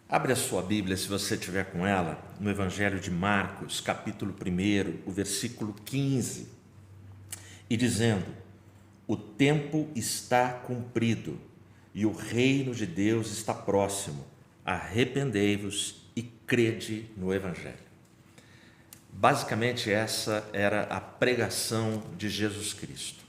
Abre a sua Bíblia, se você tiver com ela, no Evangelho de Marcos, capítulo 1, o versículo 15, e dizendo: o tempo está cumprido e o reino de Deus está próximo. Arrependei-vos e crede no Evangelho. Basicamente, essa era a pregação de Jesus Cristo.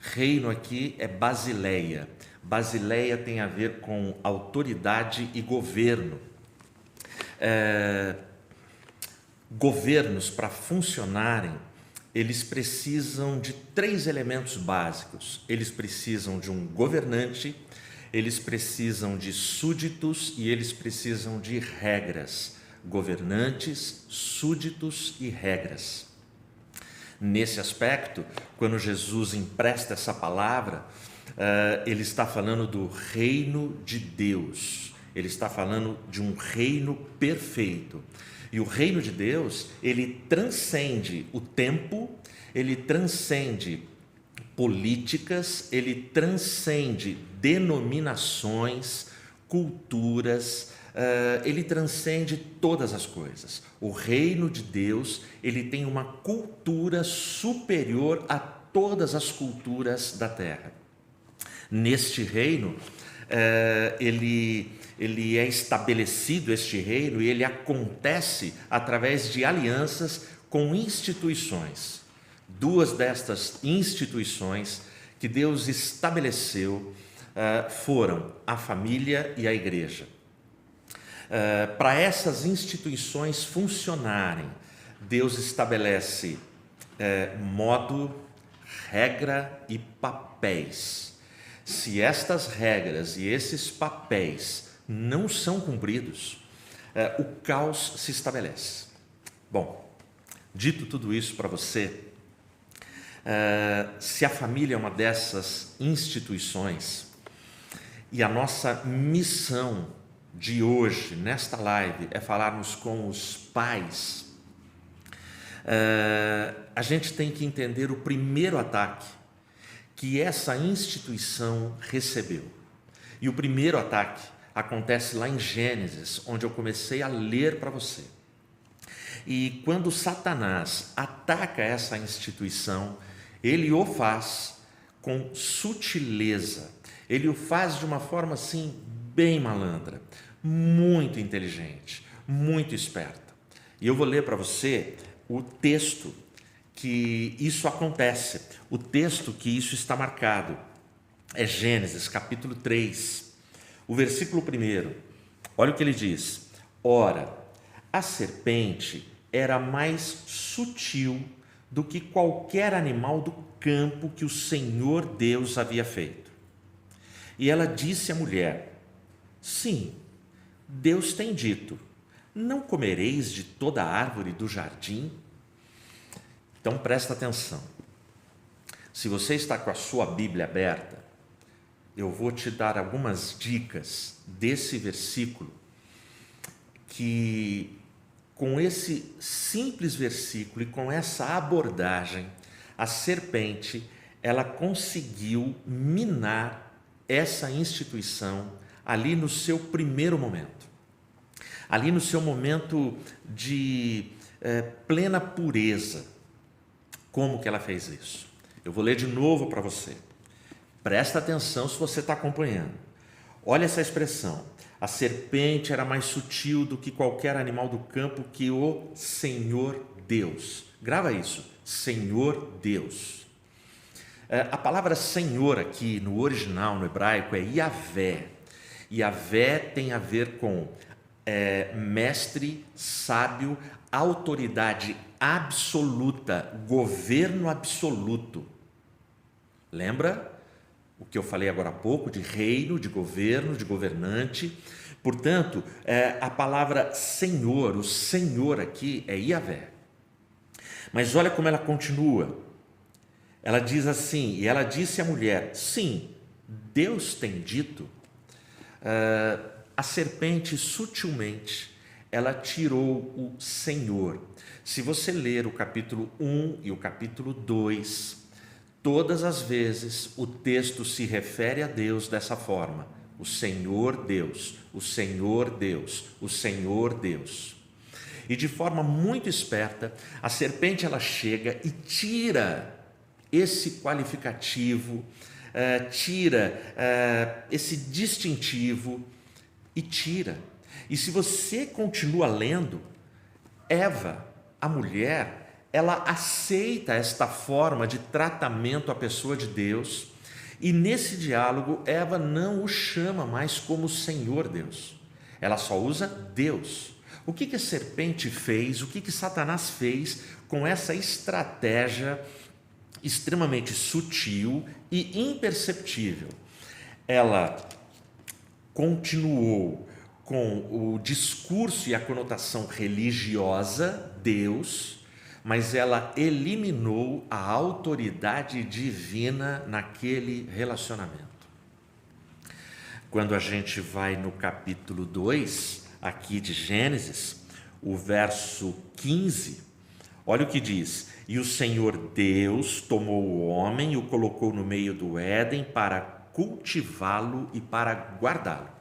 Reino aqui é Basileia. Basileia tem a ver com autoridade e governo. Governos, para funcionarem, eles precisam de 3 elementos básicos. Eles precisam de um governante, eles precisam de súditos e eles precisam de regras. Governantes, súditos e regras. Nesse aspecto, quando Jesus empresta essa palavra, ele está falando do reino de Deus. Ele está falando de um reino perfeito. E o reino de Deus, ele transcende o tempo, ele transcende políticas, ele transcende denominações, culturas, ele transcende todas as coisas. O reino de Deus, ele tem uma cultura superior a todas as culturas da terra. Neste reino, ele é estabelecido, este reino, e ele acontece através de alianças com instituições. 2 destas instituições que Deus estabeleceu foram a família e a igreja. Para essas instituições funcionarem, Deus estabelece modo, regra e papéis. Se estas regras e esses papéis não são cumpridos, o caos se estabelece. Bom, dito tudo isso para você, se a família é uma dessas instituições, e a nossa missão de hoje, nesta live, é falarmos com os pais, a gente tem que entender o primeiro ataque que essa instituição recebeu. E o primeiro ataque acontece lá em Gênesis, onde eu comecei a ler para você. E quando Satanás ataca essa instituição, ele o faz com sutileza, ele o faz de uma forma assim, bem malandra, muito inteligente, muito esperta. E eu vou ler para você o texto que isso acontece, o texto que isso está marcado. É Gênesis, capítulo 3, o versículo 1. Olha o que ele diz: ora, a serpente era mais sutil do que qualquer animal do campo que o Senhor Deus havia feito. E ela disse à mulher: sim, Deus tem dito, não comereis de toda a árvore do jardim? Então presta atenção. Se você está com a sua Bíblia aberta, eu vou te dar algumas dicas desse versículo, que com esse simples versículo e com essa abordagem, a serpente, ela conseguiu minar essa instituição ali no seu primeiro momento, ali no seu momento de plena pureza. Como que ela fez isso? Eu vou ler de novo para você. Presta atenção se você está acompanhando. Olha essa expressão: a serpente era mais sutil do que qualquer animal do campo que o Senhor Deus. Grava isso, Senhor Deus. A palavra Senhor aqui no original, no hebraico, é Yavé. Yavé tem a ver com mestre, sábio, autoridade absoluta, governo absoluto. Lembra o que eu falei agora há pouco de reino, de governo, de governante? Portanto, a palavra Senhor, o Senhor aqui é Yavé. Mas olha como ela continua. Ela diz assim: e ela disse à mulher: sim, Deus tem dito. A serpente sutilmente, ela tirou o Senhor. Se você ler o capítulo 1 e o capítulo 2, todas as vezes o texto se refere a Deus dessa forma: O Senhor Deus, o Senhor Deus, o Senhor Deus. E de forma muito esperta, a serpente ela chega e tira esse qualificativo, tira esse distintivo e tira. E se você continua lendo, Eva, a mulher, ela aceita esta forma de tratamento à pessoa de Deus, e nesse diálogo Eva não o chama mais como Senhor Deus, ela só usa Deus. O que a serpente fez, o que Satanás fez com essa estratégia extremamente sutil e imperceptível? Ela continuou com o discurso e a conotação religiosa, Deus, mas ela eliminou a autoridade divina naquele relacionamento. Quando a gente vai no capítulo 2, aqui de Gênesis, o verso 15, olha o que diz: e o Senhor Deus tomou o homem e o colocou no meio do Éden para cultivá-lo e para guardá-lo.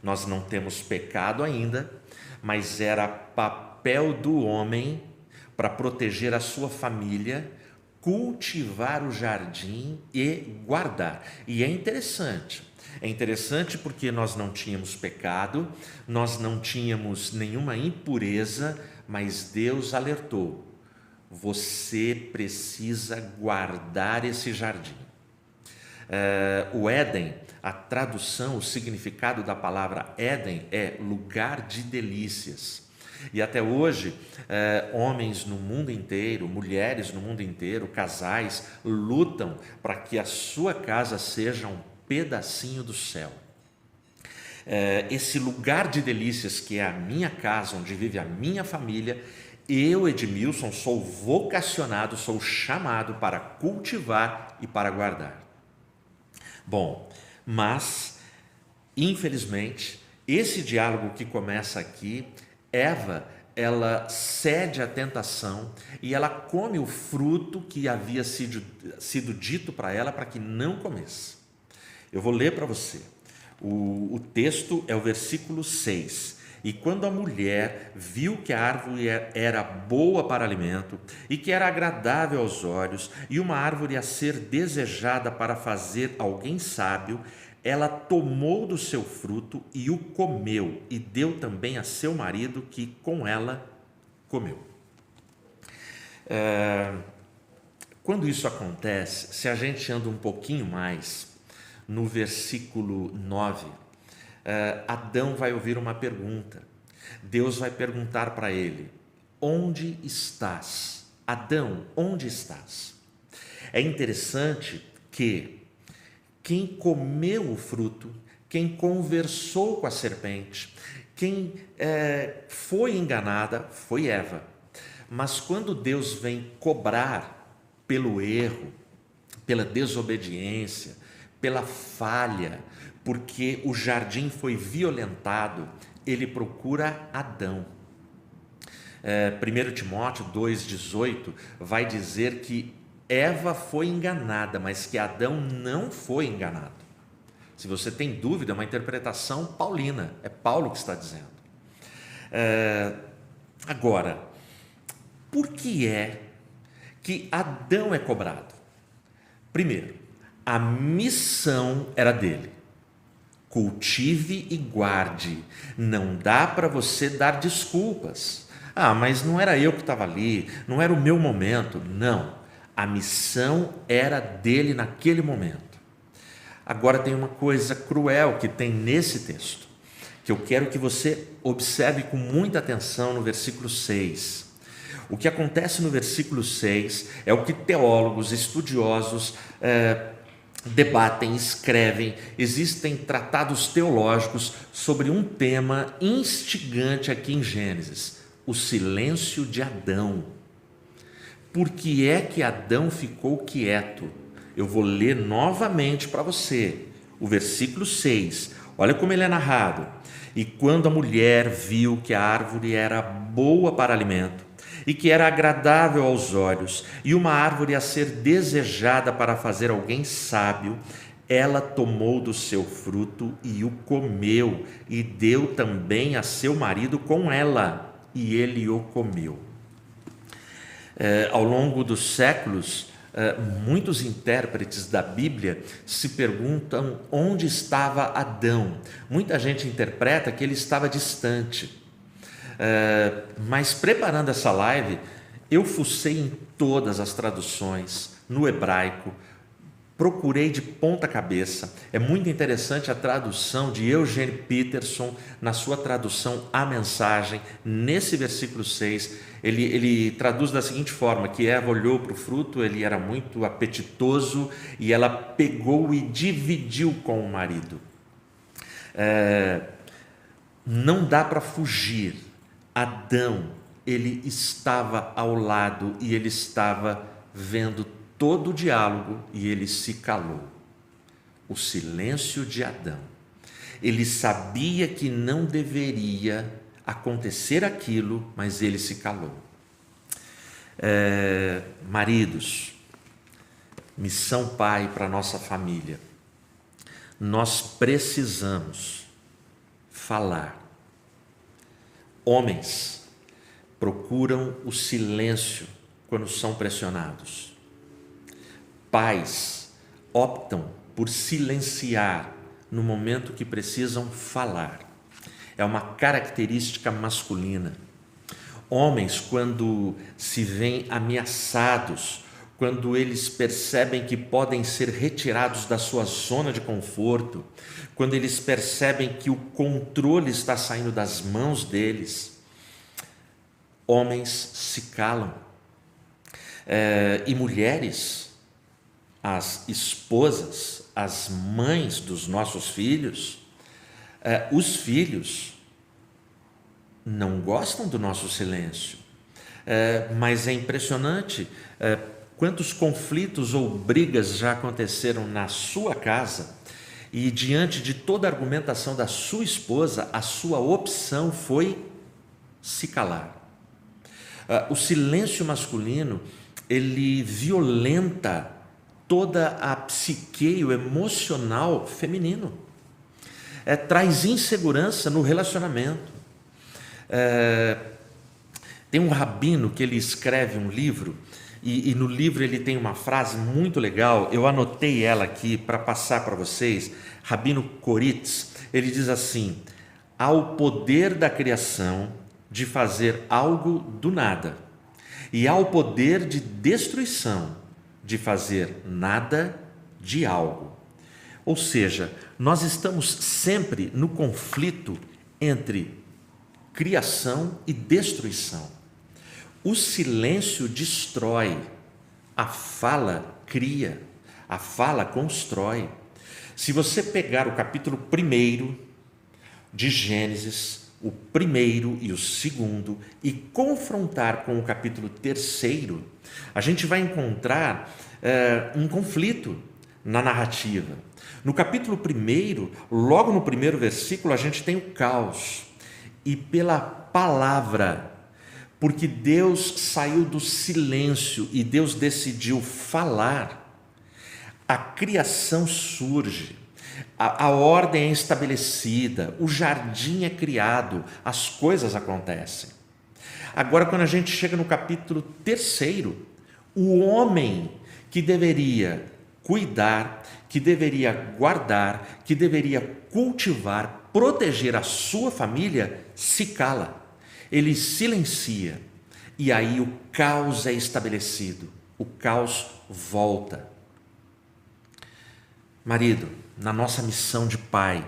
Nós não temos pecado ainda, mas era papel do homem, para proteger a sua família, cultivar o jardim e guardar. E é interessante porque nós não tínhamos pecado, nós não tínhamos nenhuma impureza, mas Deus alertou: você precisa guardar esse jardim. O Éden, a tradução, o significado da palavra Éden é lugar de delícias. E até hoje, homens no mundo inteiro, mulheres no mundo inteiro, casais, lutam para que a sua casa seja um pedacinho do céu. Esse lugar de delícias que é a minha casa, onde vive a minha família, eu, Edmilson, sou vocacionado, sou chamado para cultivar e para guardar. Bom, mas, infelizmente, esse diálogo que começa aqui, Eva, ela cede à tentação e ela come o fruto que havia sido dito para ela para que não comesse. Eu vou ler para você. O texto é o versículo 6. E quando a mulher viu que a árvore era boa para alimento e que era agradável aos olhos e uma árvore a ser desejada para fazer alguém sábio, ela tomou do seu fruto e o comeu e deu também a seu marido, que com ela comeu. Quando isso acontece, se a gente anda um pouquinho mais, no versículo 9, Adão vai ouvir uma pergunta. Deus vai perguntar para ele: onde estás? Adão, onde estás? É interessante que quem comeu o fruto, quem conversou com a serpente, quem foi enganada foi Eva. Mas quando Deus vem cobrar pelo erro, pela desobediência, pela falha, porque o jardim foi violentado, ele procura Adão. 1 Timóteo 2,18 vai dizer que Eva foi enganada, mas que Adão não foi enganado. Se você tem dúvida, é uma interpretação paulina, é Paulo que está dizendo. Agora, por que é que Adão é cobrado? Primeiro, a missão era dele. Cultive e guarde. Não dá para você dar desculpas. Mas não era eu que estava ali, não era o meu momento. Não, a missão era dele naquele momento. Agora tem uma coisa cruel que tem nesse texto, que eu quero que você observe com muita atenção no versículo 6. O que acontece no versículo 6 é o que teólogos, estudiosos debatem, escrevem. Existem tratados teológicos sobre um tema instigante aqui em Gênesis: o silêncio de Adão. Por que é que Adão ficou quieto? Eu vou ler novamente para você o versículo 6. Olha como ele é narrado. E quando a mulher viu que a árvore era boa para alimento e que era agradável aos olhos e uma árvore a ser desejada para fazer alguém sábio, Ela tomou do seu fruto e o comeu, e deu também a seu marido com ela, e ele o comeu. Ao longo dos séculos, muitos intérpretes da Bíblia se perguntam onde estava Adão. Muita gente interpreta que ele estava distante. Mas preparando essa live, eu fucei em todas as traduções, no hebraico, procurei de ponta cabeça. É muito interessante a tradução de Eugene Peterson, na sua tradução A Mensagem, nesse versículo 6, ele traduz da seguinte forma, que Eva olhou para o fruto, ele era muito apetitoso, e ela pegou e dividiu com o marido. Não dá para fugir. Adão, ele estava ao lado e ele estava vendo todo o diálogo e ele se calou. O silêncio de Adão. Ele sabia que não deveria acontecer aquilo, mas ele se calou. Maridos, missão pai para a nossa família. Nós precisamos falar. Homens procuram o silêncio quando são pressionados. Pais optam por silenciar no momento que precisam falar. É uma característica masculina. Homens, quando se veem ameaçados, quando eles percebem que podem ser retirados da sua zona de conforto, quando eles percebem que o controle está saindo das mãos deles, homens se calam. E mulheres, as esposas, as mães dos nossos filhos, os filhos não gostam do nosso silêncio, mas é impressionante quantos conflitos ou brigas já aconteceram na sua casa e diante de toda a argumentação da sua esposa, a sua opção foi se calar. O silêncio masculino, ele violenta toda a psique, o emocional feminino. Traz insegurança no relacionamento. Tem um rabino que ele escreve um livro, e no livro ele tem uma frase muito legal, eu anotei ela aqui para passar para vocês. Rabino Koritz, ele diz assim: há o poder da criação de fazer algo do nada, e há o poder de destruição de fazer nada de algo. Ou seja, nós estamos sempre no conflito entre criação e destruição. O silêncio destrói, a fala cria, a fala constrói. Se você pegar o capítulo 1 de Gênesis, o 1º e o 2º, e confrontar com o capítulo 3º, a gente vai encontrar um conflito na narrativa. No capítulo 1, logo no 1º versículo, a gente tem o caos. E pela palavra, porque Deus saiu do silêncio e Deus decidiu falar, a criação surge, a ordem é estabelecida, o jardim é criado, as coisas acontecem. Agora, quando a gente chega no capítulo 3, o homem que deveria cuidar, que deveria guardar, que deveria cultivar, proteger a sua família, se cala. Ele silencia, e aí o caos é estabelecido, o caos volta. Marido, na nossa missão de pai,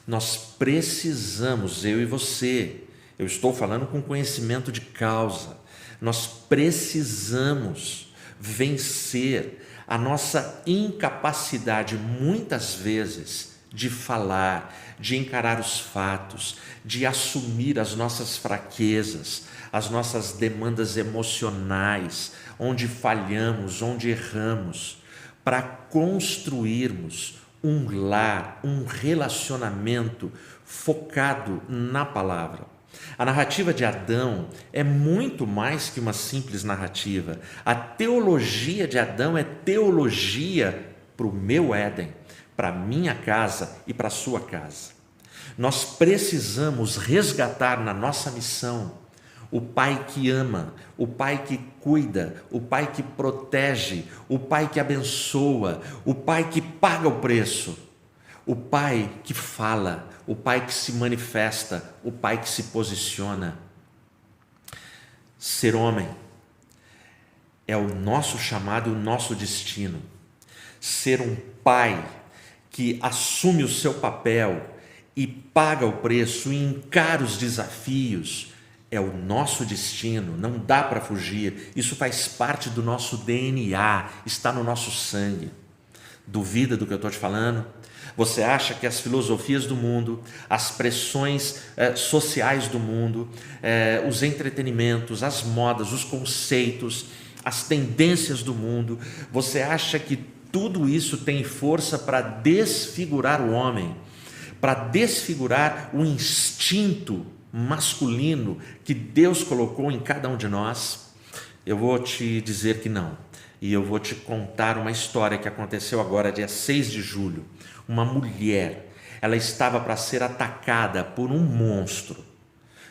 nós precisamos, eu e você, eu estou falando com conhecimento de causa, nós precisamos vencer a nossa incapacidade, muitas vezes, de falar, de encarar os fatos, de assumir as nossas fraquezas, as nossas demandas emocionais, onde falhamos, onde erramos, para construirmos um lar, um relacionamento focado na palavra. A narrativa de Adão é muito mais que uma simples narrativa. A teologia de Adão é teologia para o meu Éden, para a minha casa e para a sua casa. Nós precisamos resgatar na nossa missão o pai que ama, o pai que cuida, o pai que protege, o pai que abençoa, o pai que paga o preço, o pai que fala, o pai que se manifesta, o pai que se posiciona. Ser homem é o nosso chamado e o nosso destino. Ser um pai que assume o seu papel e paga o preço e encara os desafios é o nosso destino, não dá para fugir. Isso faz parte do nosso DNA, está no nosso sangue. Duvida do que eu estou te falando? Você acha que as filosofias do mundo, as pressões sociais do mundo, os entretenimentos, as modas, os conceitos, as tendências do mundo, você acha que tudo isso tem força para desfigurar o homem, para desfigurar o instinto masculino que Deus colocou em cada um de nós? Eu vou te dizer que não. E eu vou te contar uma história que aconteceu agora, dia 6 de julho. Uma mulher, ela estava para ser atacada por um monstro.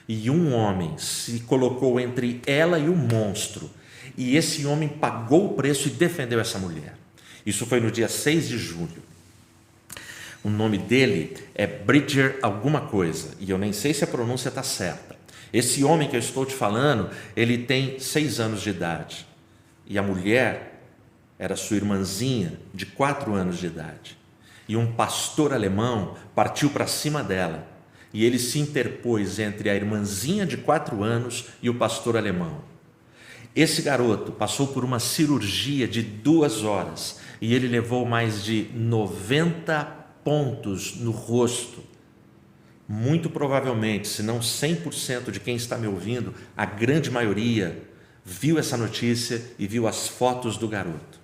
E um homem se colocou entre ela e o monstro. E esse homem pagou o preço e defendeu essa mulher. Isso foi no dia 6 de julho. O nome dele é Bridger alguma coisa, e eu nem sei se a pronúncia está certa. Esse homem que eu estou te falando, ele tem 6 anos de idade. E a mulher era sua irmãzinha de 4 anos de idade. E um pastor alemão partiu para cima dela. E ele se interpôs entre a irmãzinha de 4 anos e o pastor alemão. Esse garoto passou por uma cirurgia de 2 horas e ele levou mais de 90 pontos no rosto. Muito provavelmente, se não 100% de quem está me ouvindo, a grande maioria viu essa notícia e viu as fotos do garoto.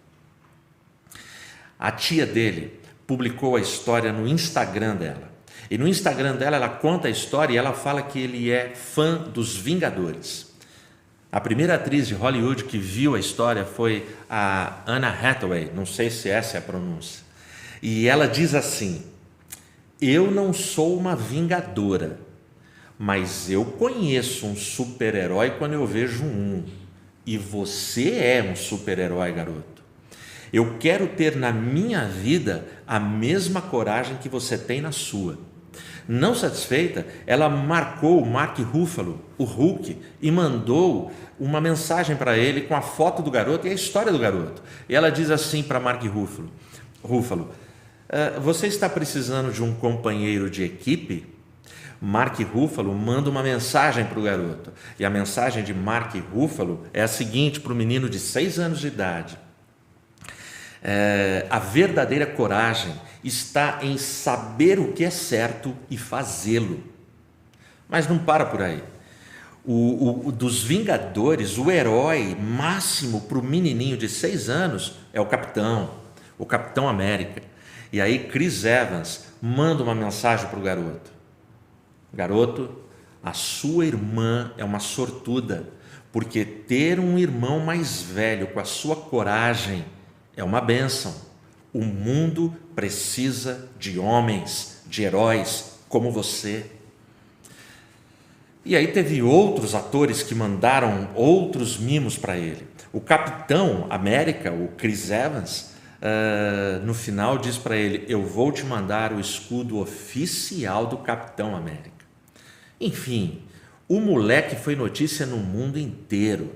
A tia dele publicou a história no Instagram dela. E no Instagram dela ela conta a história e ela fala que ele é fã dos Vingadores. A primeira atriz de Hollywood que viu a história foi a Anne Hathaway, não sei se essa é a pronúncia. E ela diz assim: eu não sou uma vingadora, mas eu conheço um super-herói quando eu vejo um. E você é um super-herói, garoto. Eu quero ter na minha vida a mesma coragem que você tem na sua. Não satisfeita, ela marcou o Mark Ruffalo, o Hulk, e mandou uma mensagem para ele com a foto do garoto e a história do garoto. E ela diz assim para Mark Ruffalo: você está precisando de um companheiro de equipe? Mark Ruffalo manda uma mensagem para o garoto. E a mensagem de Mark Ruffalo é a seguinte para o menino de 6 anos de idade: a verdadeira coragem está em saber o que é certo e fazê-lo. Mas não para por aí. Dos Vingadores, o herói máximo para o menininho de 6 anos é o Capitão América. E aí Chris Evans manda uma mensagem para o garoto: garoto, a sua irmã é uma sortuda, porque ter um irmão mais velho com a sua coragem é uma bênção. O mundo precisa de homens, de heróis como você. E aí teve outros atores que mandaram outros mimos para ele. O Capitão América, o Chris Evans, no final diz para ele: eu vou te mandar o escudo oficial do Capitão América. Enfim, o moleque foi notícia no mundo inteiro,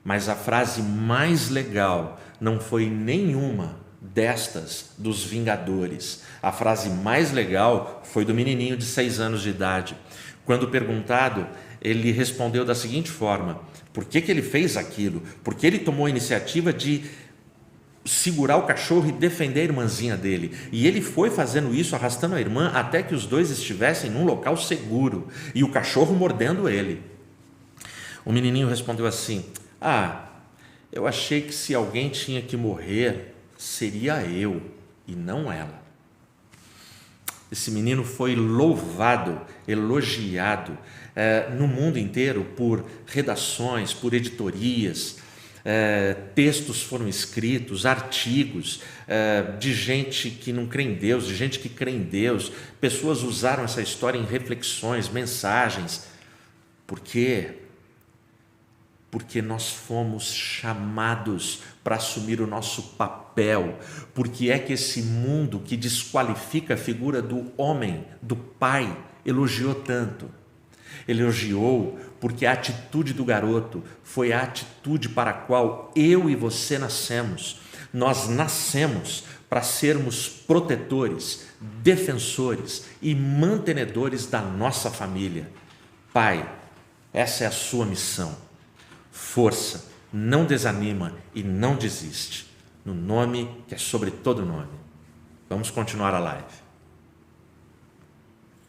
mas a frase mais legal não foi nenhuma destas dos Vingadores. A frase mais legal foi do menininho de 6 anos de idade. Quando perguntado, ele respondeu da seguinte forma: por que ele fez aquilo? Porque ele tomou a iniciativa de segurar o cachorro e defender a irmãzinha dele. E ele foi fazendo isso, arrastando a irmã, até que os dois estivessem num local seguro, e o cachorro mordendo ele. O menininho respondeu assim: eu achei que se alguém tinha que morrer, seria eu e não ela. Esse menino foi louvado, elogiado no mundo inteiro por redações, por editorias, textos foram escritos, artigos de gente que não crê em Deus, de gente que crê em Deus. Pessoas usaram essa história em reflexões, mensagens. Por quê? Porque nós fomos chamados para assumir o nosso papel. Porque é que esse mundo que desqualifica a figura do homem, do pai, elogiou tanto? Elogiou porque a atitude do garoto foi a atitude para a qual eu e você nascemos. Nós nascemos para sermos protetores, defensores e mantenedores da nossa família. Pai, essa é a sua missão. Força, não desanima e não desiste. No nome que é sobre todo nome. Vamos continuar a live.